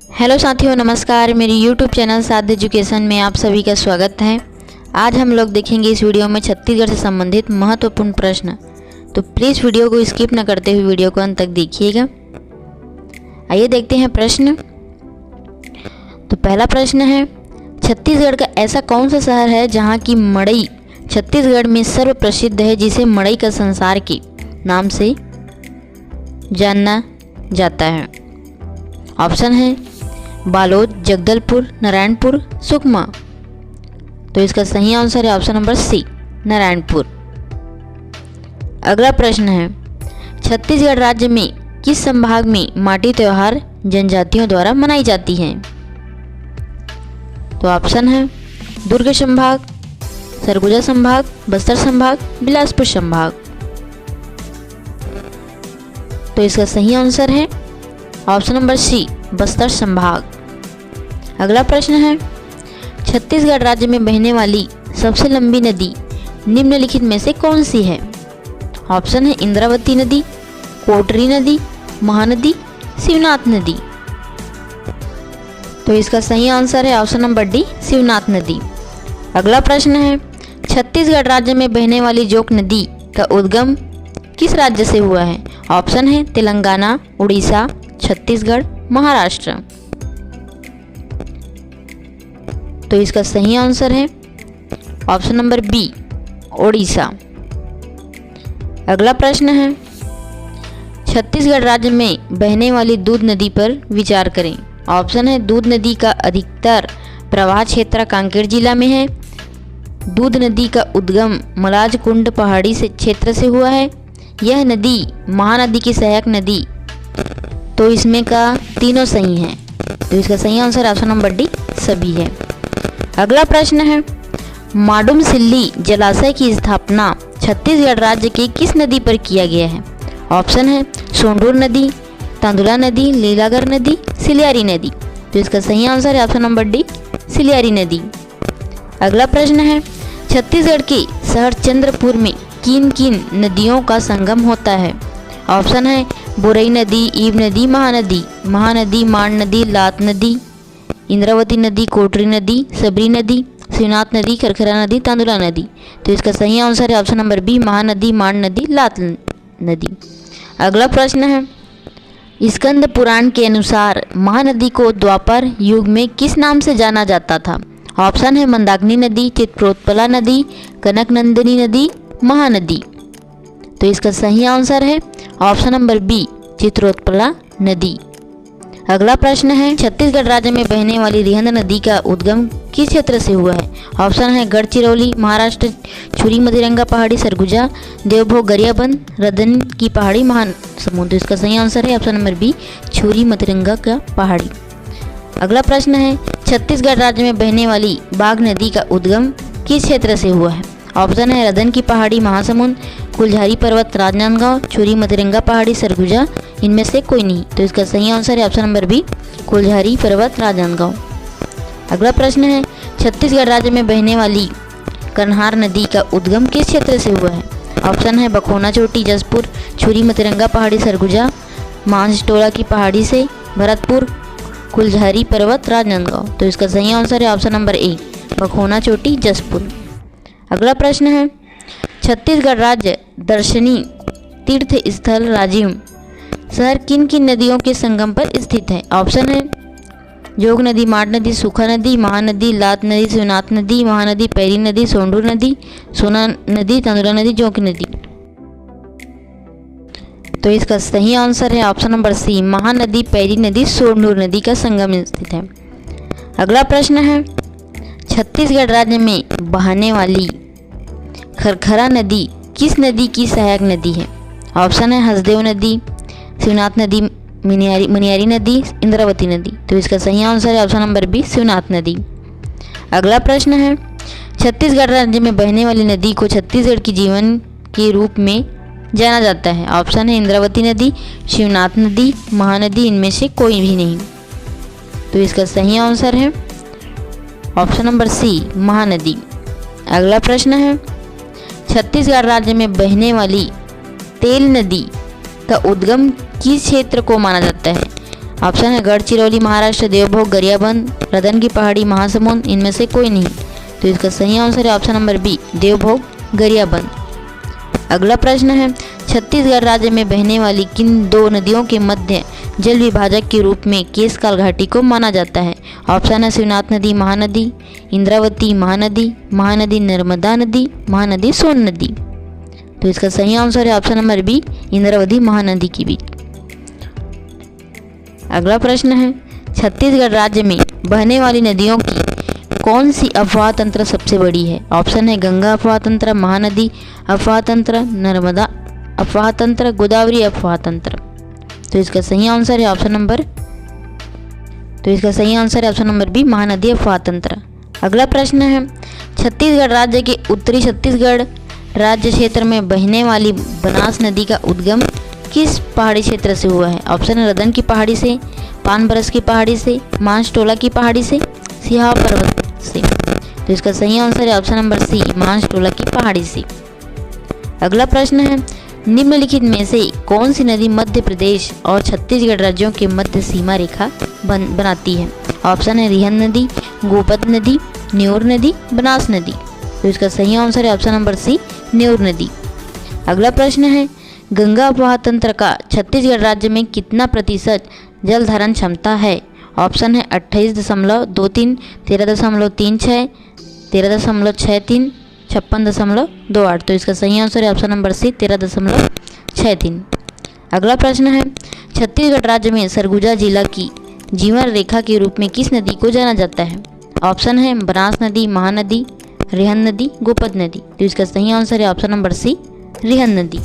Hello साथियों, नमस्कार। मेरी यूट्यूब चैनल साध एजुकेशन में आप सभी का स्वागत है। आज हम लोग देखेंगे इस वीडियो में छत्तीसगढ़ से संबंधित महत्वपूर्ण प्रश्न। तो प्लीज़ वीडियो को स्किप न करते हुए वीडियो को अंत तक देखिएगा। आइए देखते हैं प्रश्न। तो पहला प्रश्न है, छत्तीसगढ़ का ऐसा कौन सा शहर है जहाँ की मड़ई छत्तीसगढ़ में सर्व प्रसिद्ध है, जिसे मड़ई का संसार के नाम से जाना जाता है। ऑप्शन है बालोद, जगदलपुर, नारायणपुर, सुकमा। तो इसका सही आंसर है ऑप्शन नंबर सी, नारायणपुर। अगला प्रश्न है, छत्तीसगढ़ राज्य में किस संभाग में माटी त्योहार जनजातियों द्वारा मनाई जाती है? तो ऑप्शन है दुर्ग संभाग, सरगुजा संभाग, बस्तर संभाग, बिलासपुर संभाग। तो इसका सही आंसर है ऑप्शन नंबर सी, बस्तर संभाग। अगला प्रश्न है, छत्तीसगढ़ राज्य में बहने वाली सबसे लंबी नदी निम्नलिखित में से कौन सी है? ऑप्शन है इंद्रावती नदी, कोटरी नदी, महानदी, शिवनाथ नदी। तो इसका सही आंसर है ऑप्शन नंबर डी, शिवनाथ नदी। अगला प्रश्न है, छत्तीसगढ़ राज्य में बहने वाली जोक नदी का उद्गम किस राज्य से हुआ है? ऑप्शन है तेलंगाना, उड़ीसा, छत्तीसगढ़, महाराष्ट्र। तो इसका सही आंसर है ऑप्शन नंबर बी, ओडिशा। अगला प्रश्न है, छत्तीसगढ़ राज्य में बहने वाली दूध नदी पर विचार करें। ऑप्शन है दूध नदी का अधिकतर प्रवाह क्षेत्र कांकेर जिला में है। दूध नदी का उद्गम मलाज कुंड पहाड़ी से क्षेत्र से हुआ है। यह नदी महानदी की सहायक नदी। तो इसमें का तीनों सही हैं। तो इसका सही आंसर ऑप्शन नंबर डी, सभी है। अगला प्रश्न है, माडुम सिल्ली जलाशय की स्थापना छत्तीसगढ़ राज्य की किस नदी पर किया गया है? ऑप्शन है सोंडूर नदी, तांदुला नदी, लीलागर नदी, सिलियारी नदी। तो इसका सही आंसर है ऑप्शन नंबर डी, सिलियारी नदी। अगला प्रश्न है, छत्तीसगढ़ के शहर चंद्रपुर में किन किन नदियों का संगम होता है? ऑप्शन है बोरई नदी, ईब नदी, महानदी, माण नदी, लात नदी, इंद्रावती नदी, कोटरी नदी, सबरी नदी, शिवनाथ नदी, खरखरा नदी, तांदुला नदी। तो इसका सही आंसर है ऑप्शन नंबर बी, महानदी, माण नदी, लात नदी। अगला प्रश्न है, स्कंद पुराण के अनुसार महानदी को द्वापर युग में किस नाम से जाना जाता था? ऑप्शन है मंदाकिनी नदी, चित्रोत्पला नदी, कनकनंदिनी नदी, महानदी। तो इसका सही आंसर है ऑप्शन नंबर बी, चित्रोत्पला नदी। अगला प्रश्न है, छत्तीसगढ़ राज्य में बहने वाली रिहंद नदी का उद्गम किस क्षेत्र से हुआ है? ऑप्शन है गढ़चिरौली, महाराष्ट्र, छुरी मतिरंगा पहाड़ी, सरगुजा, देवभोग, गरियाबंद, रदन की पहाड़ी, महासमुंद। इसका सही आंसर है ऑप्शन नंबर बी, छुरी मतिरंगा का पहाड़ी। अगला प्रश्न है, छत्तीसगढ़ राज्य में बहने वाली बाघ नदी का उद्गम किस क्षेत्र से हुआ है? ऑप्शन है रदन की पहाड़ी, महासमुंद, कुलझारी पर्वत, राजनांदगांव, छुरी मतिरंगा पहाड़ी, सरगुजा। इनमें से कोई नहीं। तो इसका सही आंसर है ऑप्शन नंबर बी, कुलझारी पर्वत, राजनांदगांव। अगला प्रश्न है, छत्तीसगढ़ राज्य में बहने वाली कन्हार नदी का उद्गम किस क्षेत्र से हुआ है? ऑप्शन है बखोना चोटी, जसपुर, छुरी मतिरंगा पहाड़ी, सरगुजा, मांझटोला की पहाड़ी से, भरतपुर, कुलझारी पर्वत, राजनांदगांव। तो इसका सही आंसर है ऑप्शन नंबर ए, बखोना चोटी, जसपुर। अगला प्रश्न है, छत्तीसगढ़ राज्य दर्शनीय तीर्थ स्थल राजिम शहर किन किन नदियों के संगम पर स्थित है? ऑप्शन है जोग नदी, माड नदी, सूखा नदी, महानदी, लात नदी, शिवनाथ नदी, महानदी, पैरी नदी, सोंडूर नदी, सोना नदी, तांदुला नदी, जोंक नदी। तो इसका सही आंसर है ऑप्शन नंबर सी, महानदी, पैरी नदी, सोंडूर नदी का संगम स्थित है। अगला प्रश्न है, छत्तीसगढ़ राज्य में बहने वाली खरखरा नदी किस नदी की सहायक नदी है? ऑप्शन है हसदेव नदी, शिवनाथ नदी, मनियारी नदी, इंद्रावती नदी। तो इसका सही आंसर है ऑप्शन नंबर बी, शिवनाथ नदी। अगला प्रश्न है, छत्तीसगढ़ राज्य में बहने वाली नदी को छत्तीसगढ़ की जीवन के रूप में जाना जाता है। ऑप्शन है इंद्रावती नदी, शिवनाथ नदी, महानदी, इनमें से कोई भी नहीं। तो इसका सही आंसर है ऑप्शन नंबर सी, महानदी। अगला प्रश्न है, छत्तीसगढ़ राज्य में बहने वाली तेल नदी का उद्गम किस क्षेत्र को माना जाता है? ऑप्शन है गढ़चिरौली महाराष्ट्र, देवभोग, गरियाबंद, रतन की पहाड़ी, महासमुंद, इनमें से कोई नहीं। तो इसका सही आंसर है option number B, Devbhog, Gariaband. अगला प्रश्न है छत्तीसगढ़ राज्य में बहने वाली किन दो नदियों के मध्य जल विभाजक के रूप में केशकाल घाटी को माना जाता है? ऑप्शन है शिवनाथ नदी महानदी, इंद्रावती महानदी, महानदी नर्मदा नदी, महानदी सोन नदी। तो इसका सही आंसर है option number B, Indravati Mahanadi के बीच। अगला प्रश्न है छत्तीसगढ़ राज्य में बहने वाली नदियों की कौन सी अफवाह तंत्र सबसे बड़ी है? ऑप्शन है गंगा अफवाह तंत्र, महानदी अफवाह तंत्र, नर्मदा अफवाह तंत्र, गोदावरी अफवाह तंत्र। तो इसका सही आंसर है ऑप्शन नंबर बी, महानदी अफवाह तंत्र। अगला प्रश्न है छत्तीसगढ़ राज्य के उत्तरी छत्तीसगढ़ राज्य क्षेत्र में बहने वाली बनास नदी का उद्गम किस पहाड़ी क्षेत्र से हुआ है? ऑप्शन है रदन की पहाड़ी से, पानबरस की पहाड़ी से, मांसटोला की पहाड़ी से, सिहाव पर्वत से। तो इसका सही आंसर है ऑप्शन नंबर सी, मांसटोला की पहाड़ी से। अगला प्रश्न है निम्नलिखित में से कौन सी नदी मध्य प्रदेश और छत्तीसगढ़ राज्यों के मध्य सीमा रेखा बनाती है? ऑप्शन है रिहंद नदी, गोपद नदी, न्योर नदी, बनास नदी। तो इसका सही आंसर है ऑप्शन नंबर सी, न्योर नदी। अगला प्रश्न है गंगा अफवाह तंत्र का छत्तीसगढ़ राज्य में कितना प्रतिशत जल धारण क्षमता है? ऑप्शन है 28.23, 13.36, 13.63, 56.28। तो इसका सही आंसर है ऑप्शन नंबर सी, 13.63। अगला प्रश्न है छत्तीसगढ़ राज्य में सरगुजा जिला की जीवन रेखा के रूप में किस नदी को जाना जाता है? ऑप्शन है बनास नदी, महानदी, रिहंद नदी, गोपद नदी। तो इसका सही आंसर है ऑप्शन नंबर सी, रिहंद नदी।